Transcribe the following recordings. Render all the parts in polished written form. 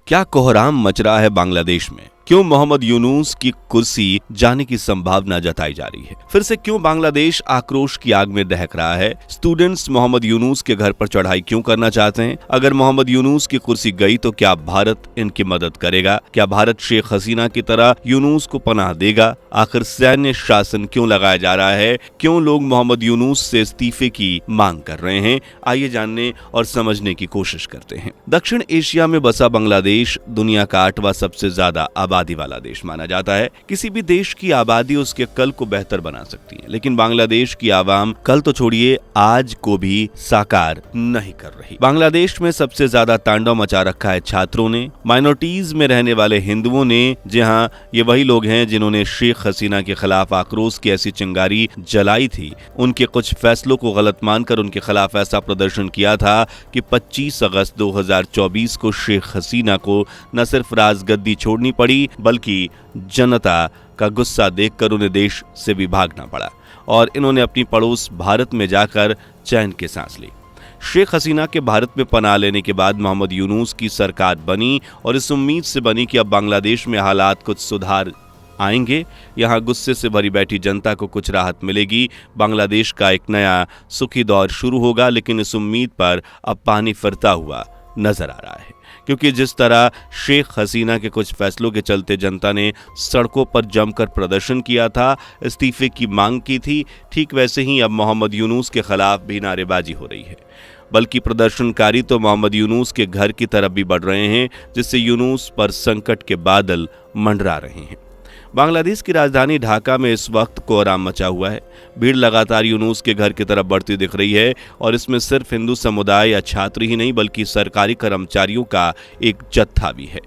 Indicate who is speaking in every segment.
Speaker 1: क्या कोहराम मच रहा है बांग्लादेश में? क्यों मोहम्मद यूनुस की कुर्सी जाने की संभावना जताई जा रही है? फिर से क्यों बांग्लादेश आक्रोश की आग में दहक रहा है? स्टूडेंट्स मोहम्मद यूनुस के घर पर चढ़ाई क्यों करना चाहते हैं? अगर मोहम्मद यूनुस की कुर्सी गई तो क्या भारत इनकी मदद करेगा? क्या भारत शेख हसीना की तरह यूनुस को पनाह देगा? आखिर सैन्य शासन क्यों लगाया जा रहा है? क्यों लोग मोहम्मद यूनुस से इस्तीफे की मांग कर रहे हैं? आइए जानने और समझने की कोशिश करते हैं। दक्षिण एशिया में बसा बांग्लादेश दुनिया का 8वां सबसे ज्यादा आबादी वाला देश माना जाता है। किसी भी देश की आबादी उसके कल को बेहतर बना सकती है, लेकिन बांग्लादेश की आवाम कल तो छोड़िए आज को भी साकार नहीं कर रही। बांग्लादेश में सबसे ज्यादा तांडव मचा रखा है छात्रों ने, माइनॉरिटीज में रहने वाले हिंदुओं ने। जी हाँ, ये वही लोग हैं जिन्होंने शेख हसीना के खिलाफ आक्रोश की ऐसी चिंगारी जलाई थी। उनके कुछ फैसलों को गलत मानकर उनके खिलाफ ऐसा प्रदर्शन किया था कि 25 अगस्त 2024 को शेख हसीना को न सिर्फ राजगद्दी छोड़नी पड़ी बल्कि जनता का गुस्सा देखकर उन्हें देश से भी भागना पड़ा और इन्होंने अपनी पड़ोस भारत में जाकर चैन की सांस ली। शेख हसीना के भारत में पनाह लेने के बाद मोहम्मद यूनुस की सरकार बनी और इस उम्मीद से बनी कि अब बांग्लादेश में हालात कुछ सुधार आएंगे, यहाँ गुस्से से भरी बैठी जनता को कुछ राहत मिलेगी, बांग्लादेश का एक नया सुखी दौर शुरू होगा। लेकिन इस उम्मीद पर अब पानी फिरता हुआ नजर आ रहा है, क्योंकि जिस तरह शेख हसीना के कुछ फैसलों के चलते जनता ने सड़कों पर जमकर प्रदर्शन किया था, इस्तीफे की मांग की थी, ठीक वैसे ही अब मोहम्मद यूनुस के खिलाफ भी नारेबाजी हो रही है। बल्कि प्रदर्शनकारी तो मोहम्मद यूनुस के घर की तरफ भी बढ़ रहे हैं, जिससे यूनुस पर संकट के बादल मंडरा रहे हैं। बांग्लादेश की राजधानी ढाका में इस वक्त कोहराम मचा हुआ है। भीड़ लगातार यूनुस के घर की तरफ बढ़ती दिख रही है और इसमें सिर्फ हिंदू समुदाय या छात्र ही नहीं बल्कि सरकारी कर्मचारियों का एक जत्था भी है।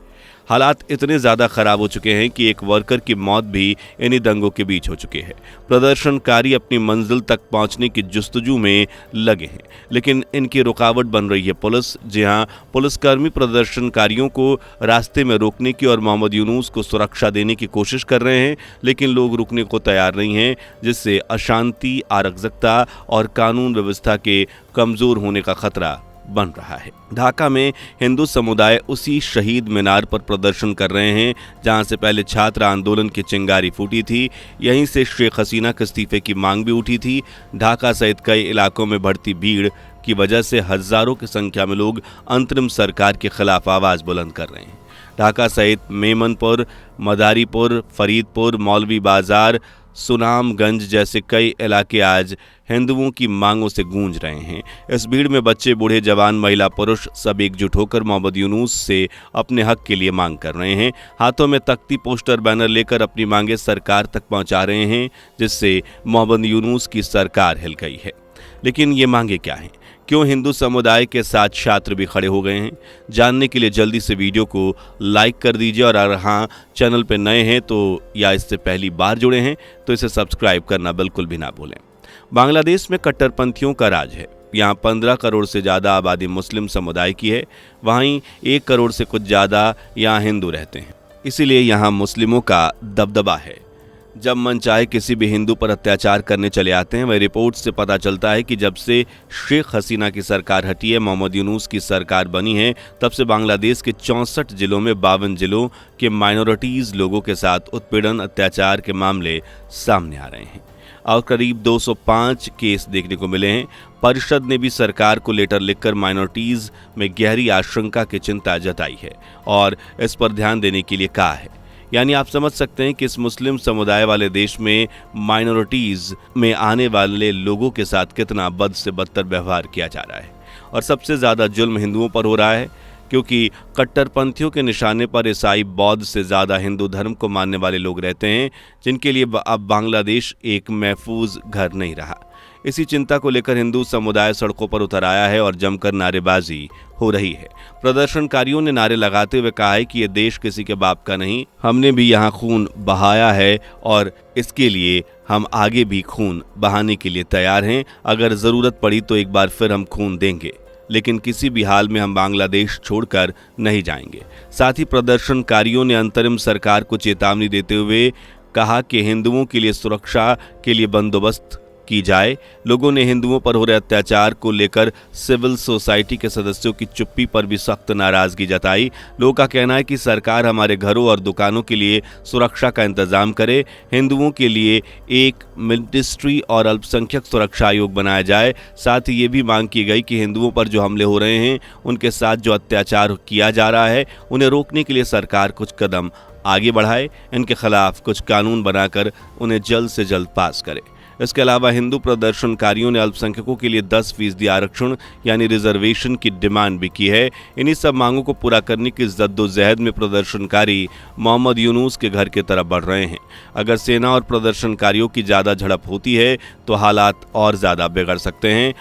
Speaker 1: हालात इतने ज़्यादा खराब हो चुके हैं कि एक वर्कर की मौत भी इन्हीं दंगों के बीच हो चुके हैं। प्रदर्शनकारी अपनी मंजिल तक पहुंचने की जुस्तजू में लगे हैं, लेकिन इनकी रुकावट बन रही है पुलिस। जी हां, पुलिसकर्मी प्रदर्शनकारियों को रास्ते में रोकने की और मोहम्मद यूनुस को सुरक्षा देने की कोशिश कर रहे हैं, लेकिन लोग रुकने को तैयार नहीं हैं, जिससे अशांति, अराजकता और कानून व्यवस्था के कमज़ोर होने का खतरा बन रहा है। ढाका में हिंदू समुदाय उसी शहीद मीनार पर प्रदर्शन कर रहे हैं जहां से पहले छात्र आंदोलन की चिंगारी फूटी थी। यहीं से शेख हसीना के इस्तीफे की मांग भी उठी थी। ढाका सहित कई इलाकों में बढ़ती भीड़ की वजह से हजारों की संख्या में लोग अंतरिम सरकार के खिलाफ आवाज बुलंद कर रहे हैं। ढाका सहित मेमनपुर, मदारीपुर, फरीदपुर, मौलवी बाजार, सुनामगंज जैसे कई इलाके आज हिंदुओं की मांगों से गूंज रहे हैं। इस भीड़ में बच्चे, बूढ़े, जवान, महिला, पुरुष सब एकजुट होकर मोहम्मद यूनुस से अपने हक के लिए मांग कर रहे हैं। हाथों में तख्ती, पोस्टर, बैनर लेकर अपनी मांगे सरकार तक पहुंचा रहे हैं, जिससे मोहम्मद यूनुस की सरकार हिल गई है। लेकिन ये मांगे क्या हैं? क्यों हिंदू समुदाय के साथ छात्र भी खड़े हो गए हैं? जानने के लिए जल्दी से वीडियो को लाइक कर दीजिए और अगर हाँ चैनल पर नए हैं तो या इससे पहली बार जुड़े हैं तो इसे सब्सक्राइब करना बिल्कुल भी ना भूलें। बांग्लादेश में कट्टरपंथियों का राज है। यहाँ 15 करोड़ से ज़्यादा आबादी मुस्लिम समुदाय की है, वहीं 1 करोड़ से कुछ ज़्यादा यहाँ हिंदू रहते हैं, इसीलिए यहाँ मुस्लिमों का दबदबा है। जब मन चाहे किसी भी हिंदू पर अत्याचार करने चले आते हैं। वही रिपोर्ट से पता चलता है कि जब से शेख हसीना की सरकार हटी है, मोहम्मद यूनुस की सरकार बनी है, तब से बांग्लादेश के 64 जिलों में 52 जिलों के माइनॉरिटीज़ लोगों के साथ उत्पीड़न, अत्याचार के मामले सामने आ रहे हैं और करीब 205 केस देखने को मिले हैं। परिषद ने भी सरकार को लेटर लिखकर माइनॉरिटीज़ में गहरी आशंका की चिंता जताई है और इस पर ध्यान देने के लिए कहा है। यानी आप समझ सकते हैं कि इस मुस्लिम समुदाय वाले देश में माइनॉरिटीज़ में आने वाले लोगों के साथ कितना बद से बदतर व्यवहार किया जा रहा है। और सबसे ज़्यादा जुल्म हिंदुओं पर हो रहा है, क्योंकि कट्टरपंथियों के निशाने पर ईसाई, बौद्ध से ज़्यादा हिंदू धर्म को मानने वाले लोग रहते हैं, जिनके लिए अब बांग्लादेश एक महफूज घर नहीं रहा। इसी चिंता को लेकर हिंदू समुदाय सड़कों पर उतर आया है और जमकर नारेबाजी हो रही है। प्रदर्शनकारियों ने नारे लगाते हुए कहा है कि ये देश किसी के बाप का नहीं, हमने भी यहाँ खून बहाया है और इसके लिए हम आगे भी खून बहाने के लिए तैयार हैं। अगर ज़रूरत पड़ी तो एक बार फिर हम खून देंगे, लेकिन किसी भी हाल में हम बांग्लादेश छोड़कर नहीं जाएंगे। साथ ही प्रदर्शनकारियों ने अंतरिम सरकार को चेतावनी देते हुए कहा कि हिंदुओं के लिए सुरक्षा के लिए बंदोबस्त की जाए। लोगों ने हिंदुओं पर हो रहे अत्याचार को लेकर सिविल सोसाइटी के सदस्यों की चुप्पी पर भी सख्त नाराजगी जताई। लोगों का कहना है कि सरकार हमारे घरों और दुकानों के लिए सुरक्षा का इंतजाम करे, हिंदुओं के लिए एक मिनिस्ट्री और अल्पसंख्यक सुरक्षा आयोग बनाया जाए। साथ ही ये भी मांग की गई कि हिंदुओं पर जो हमले हो रहे हैं, उनके साथ जो अत्याचार किया जा रहा है, उन्हें रोकने के लिए सरकार कुछ कदम आगे बढ़ाए, इनके खिलाफ कुछ कानून बनाकर उन्हें जल्द से जल्द पास करे। इसके अलावा हिंदू प्रदर्शनकारियों ने अल्पसंख्यकों के लिए 10% आरक्षण यानी रिजर्वेशन की डिमांड भी की है। इन्हीं सब मांगों को पूरा करने की जद्दोजहद में प्रदर्शनकारी मोहम्मद यूनुस के घर की तरफ बढ़ रहे हैं। अगर सेना और प्रदर्शनकारियों की ज़्यादा झड़प होती है तो हालात और ज़्यादा बिगड़ सकते हैं।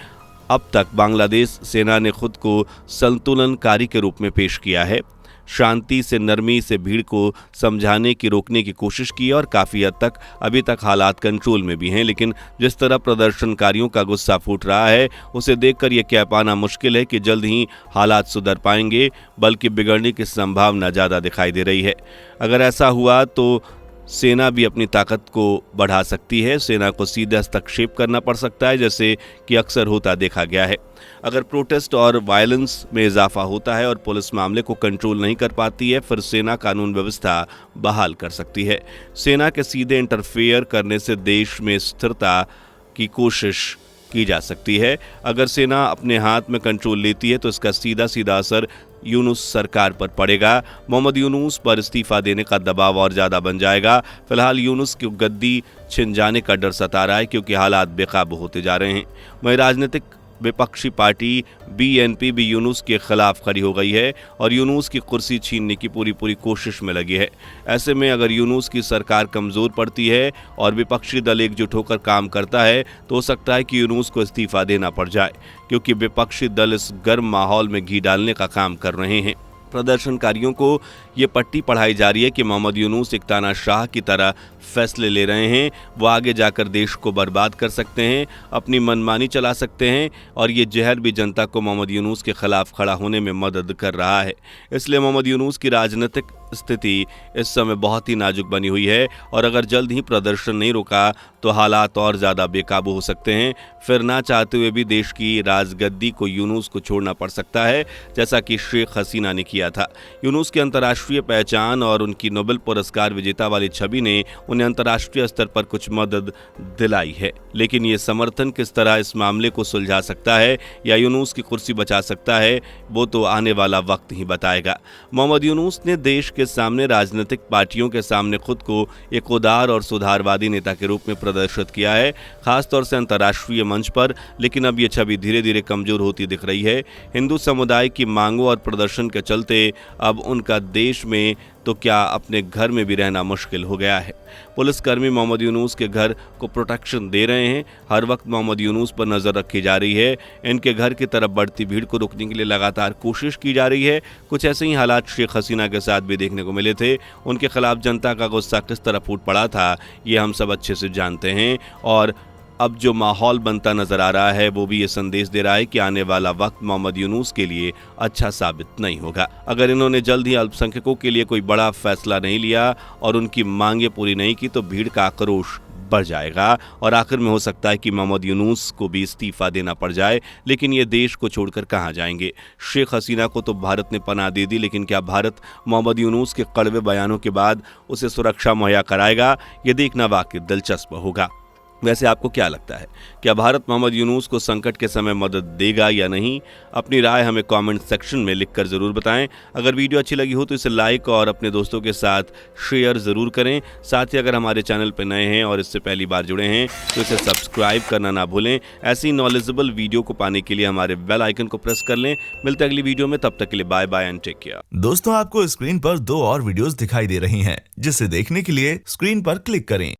Speaker 1: अब तक बांग्लादेश सेना ने खुद को संतुलनकारी के रूप में पेश किया है, शांति से, नरमी से भीड़ को समझाने की, रोकने की कोशिश की और काफ़ी हद तक अभी तक हालात कंट्रोल में भी हैं। लेकिन जिस तरह प्रदर्शनकारियों का गुस्सा फूट रहा है, उसे देखकर यह कह पाना मुश्किल है कि जल्द ही हालात सुधर पाएंगे, बल्कि बिगड़ने की संभावना ज़्यादा दिखाई दे रही है। अगर ऐसा हुआ तो सेना भी अपनी ताकत को बढ़ा सकती है, सेना को सीधे हस्तक्षेप करना पड़ सकता है, जैसे कि अक्सर होता देखा गया है। अगर प्रोटेस्ट और वायलेंस में इजाफा होता है और पुलिस मामले को कंट्रोल नहीं कर पाती है, फिर सेना कानून व्यवस्था बहाल कर सकती है। सेना के सीधे इंटरफेयर करने से देश में स्थिरता की कोशिश की जा सकती है। अगर सेना अपने हाथ में कंट्रोल लेती है तो इसका सीधा सीधा असर यूनुस सरकार पर पड़ेगा। मोहम्मद यूनुस पर इस्तीफा देने का दबाव और ज़्यादा बन जाएगा। फिलहाल यूनुस की गद्दी छिन जाने का डर सता रहा है, क्योंकि हालात बेकाबू होते जा रहे हैं। वहीं राजनीतिक विपक्षी पार्टी बीएनपी भी यूनुस के खिलाफ खड़ी हो गई है और यूनुस की कुर्सी छीनने की पूरी कोशिश में लगी है। ऐसे में अगर यूनुस की सरकार कमज़ोर पड़ती है और विपक्षी दल एकजुट होकर काम करता है तो हो सकता है कि यूनुस को इस्तीफा देना पड़ जाए, क्योंकि विपक्षी दल इस गर्म माहौल में घी डालने का काम कर रहे हैं। प्रदर्शनकारियों को ये पट्टी पढ़ाई जा रही है कि मोहम्मद यूनुस एक तानाशाह की तरह फैसले ले रहे हैं, वो आगे जाकर देश को बर्बाद कर सकते हैं, अपनी मनमानी चला सकते हैं और ये जहर भी जनता को मोहम्मद यूनुस के खिलाफ खड़ा होने में मदद कर रहा है। इसलिए मोहम्मद यूनुस की राजनीतिक स्थिति इस समय बहुत ही नाजुक बनी हुई है और अगर जल्द ही प्रदर्शन नहीं रुका तो हालात और ज़्यादा बेकाबू हो सकते हैं। फिर ना चाहते हुए भी देश की राजगद्दी को यूनुस को छोड़ना पड़ सकता है, जैसा कि शेख हसीना ने किया था। यूनुस की अंतर्राष्ट्रीय पहचान और उनकी नोबेल पुरस्कार विजेता वाली छवि ने उन्हें अंतर्राष्ट्रीय स्तर पर कुछ मदद दिलाई है, लेकिन ये समर्थन किस तरह इस मामले को सुलझा सकता है या यूनुस की कुर्सी बचा सकता है, वो तो आने वाला वक्त ही बताएगा। मोहम्मद यूनुस ने देश के सामने, राजनीतिक पार्टियों के सामने खुद को एक उदार और सुधारवादी नेता के रूप में प्रदर्शित किया है, खासतौर से अंतर्राष्ट्रीय मंच पर। लेकिन अब ये छवि धीरे धीरे कमजोर होती दिख रही है। हिंदू समुदाय की मांगों और प्रदर्शन के चलते अब उनका देश में तो क्या अपने घर में भी रहना मुश्किल हो गया है। पुलिसकर्मी मोहम्मद यूनुस के घर को प्रोटेक्शन दे रहे हैं, हर वक्त मोहम्मद यूनुस पर नज़र रखी जा रही है। इनके घर की तरफ बढ़ती भीड़ को रोकने के लिए लगातार कोशिश की जा रही है। कुछ ऐसे ही हालात शेख हसीना के साथ भी देखने को मिले थे। उनके खिलाफ जनता का गुस्सा किस तरह फूट पड़ा था, ये हम सब अच्छे से जानते हैं। और अब जो माहौल बनता नजर आ रहा है वो भी ये संदेश दे रहा है कि आने वाला वक्त मोहम्मद यूनुस के लिए अच्छा साबित नहीं होगा। अगर इन्होंने जल्द ही अल्पसंख्यकों के लिए कोई बड़ा फैसला नहीं लिया और उनकी मांगें पूरी नहीं की तो भीड़ का आक्रोश बढ़ जाएगा और आखिर में हो सकता है कि मोहम्मद यूनुस को भी इस्तीफा देना पड़ जाए। लेकिन ये देश को छोड़कर कहाँ जाएंगे? शेख हसीना को तो भारत ने पनाह दे दी, लेकिन क्या भारत मोहम्मद यूनुस के कड़वे बयानों के बाद उसे सुरक्षा मुहैया कराएगा? ये देखना वाकई दिलचस्प होगा। वैसे आपको क्या लगता है, क्या भारत मोहम्मद यूनुस को संकट के समय मदद देगा या नहीं? अपनी राय हमें कमेंट सेक्शन में लिखकर ज़रूर बताएं। अगर वीडियो अच्छी लगी हो तो इसे लाइक और अपने दोस्तों के साथ शेयर ज़रूर करें। साथ ही अगर हमारे चैनल पर नए हैं और इससे पहली बार जुड़े हैं तो इसे सब्सक्राइब करना ना भूलें। ऐसी नॉलेजेबल वीडियो को पाने के लिए हमारे बेल आइकन को प्रेस कर लें। मिलते हैं अगली वीडियो में, तब तक के लिए bye bye and take care.
Speaker 2: दोस्तों, आपको स्क्रीन पर 2 और वीडियोस दिखाई दे रही हैं, जिसे देखने के लिए स्क्रीन पर क्लिक करें।